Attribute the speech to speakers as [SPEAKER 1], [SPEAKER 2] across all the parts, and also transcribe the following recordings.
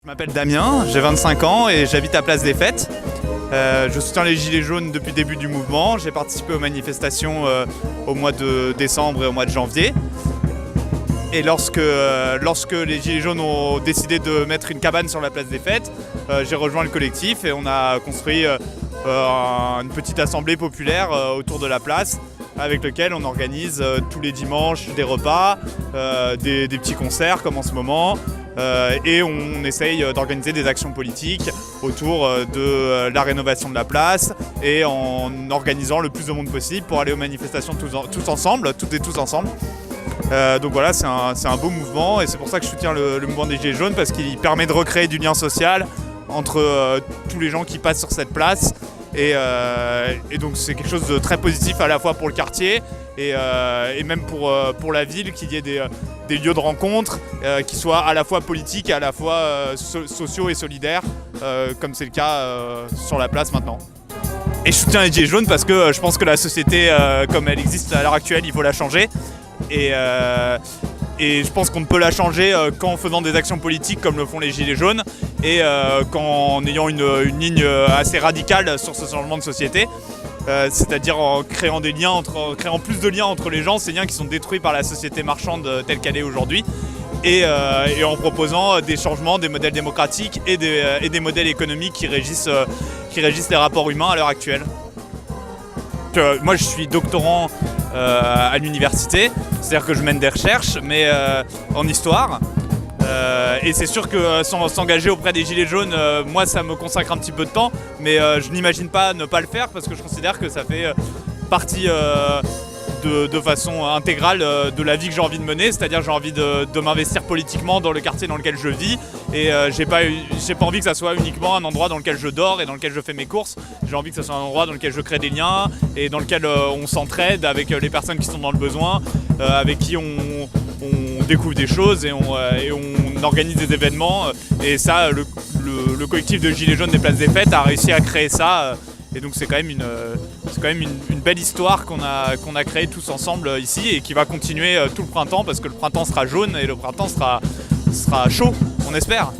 [SPEAKER 1] Je m'appelle Damien, j'ai 25 ans et j'habite à Place des Fêtes. Je soutiens les Gilets jaunes depuis le début du mouvement. J'ai participé aux manifestations au mois de décembre et au mois de janvier. Et lorsque les Gilets jaunes ont décidé de mettre une cabane sur la Place des Fêtes, j'ai rejoint le collectif et on a construit une petite assemblée populaire autour de la place avec lequel on organise tous les dimanches des repas, des petits concerts comme en ce moment. Et on essaye d'organiser des actions politiques autour de la rénovation de la place et en organisant le plus de monde possible pour aller aux manifestations tous ensemble, toutes et tous ensemble. Donc voilà, c'est un beau mouvement et c'est pour ça que je soutiens le mouvement des Gilets jaunes parce qu'il permet de recréer du lien social entre tous les gens qui passent sur cette place et donc c'est quelque chose de très positif à la fois pour le quartier et même pour la ville, qu'il y ait des lieux de rencontre qui soient à la fois politiques et à la fois sociaux et solidaires comme c'est le cas sur la place maintenant. Et je soutiens les Gilets jaunes parce que je pense que la société comme elle existe à l'heure actuelle, il faut la changer. Et je pense qu'on ne peut la changer qu'en faisant des actions politiques comme le font les Gilets jaunes et qu'en ayant une ligne assez radicale sur ce changement de société. C'est-à-dire en créant créant plus de liens entre les gens, ces liens qui sont détruits par la société marchande telle qu'elle est aujourd'hui, et en proposant des changements, des modèles démocratiques et des modèles économiques qui régissent les rapports humains à l'heure actuelle. Moi je suis doctorant à l'université, c'est-à-dire que je mène des recherches, mais en histoire. Et c'est sûr que s'engager auprès des Gilets jaunes, moi ça me consacre un petit peu de temps, mais je n'imagine pas ne pas le faire parce que je considère que ça fait partie de façon intégrale de la vie que j'ai envie de mener, c'est-à-dire j'ai envie de m'investir politiquement dans le quartier dans lequel je vis et j'ai pas envie que ça soit uniquement un endroit dans lequel je dors et dans lequel je fais mes courses. J'ai envie que ça soit un endroit dans lequel je crée des liens et dans lequel on s'entraide avec les personnes qui sont dans le besoin, avec qui on découvre des choses et on organise des événements. Et ça, le collectif de Gilets jaunes des Places des Fêtes a réussi à créer ça. Et donc c'est quand même une belle histoire qu'on a créée tous ensemble ici et qui va continuer tout le printemps parce que le printemps sera jaune et le printemps sera chaud, on espère.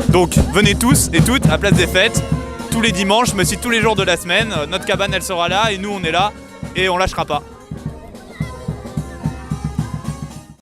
[SPEAKER 1] Donc venez tous et toutes à Place des Fêtes, tous les dimanches, mais aussi tous les jours de la semaine. Notre cabane elle sera là et nous on est là et on lâchera pas.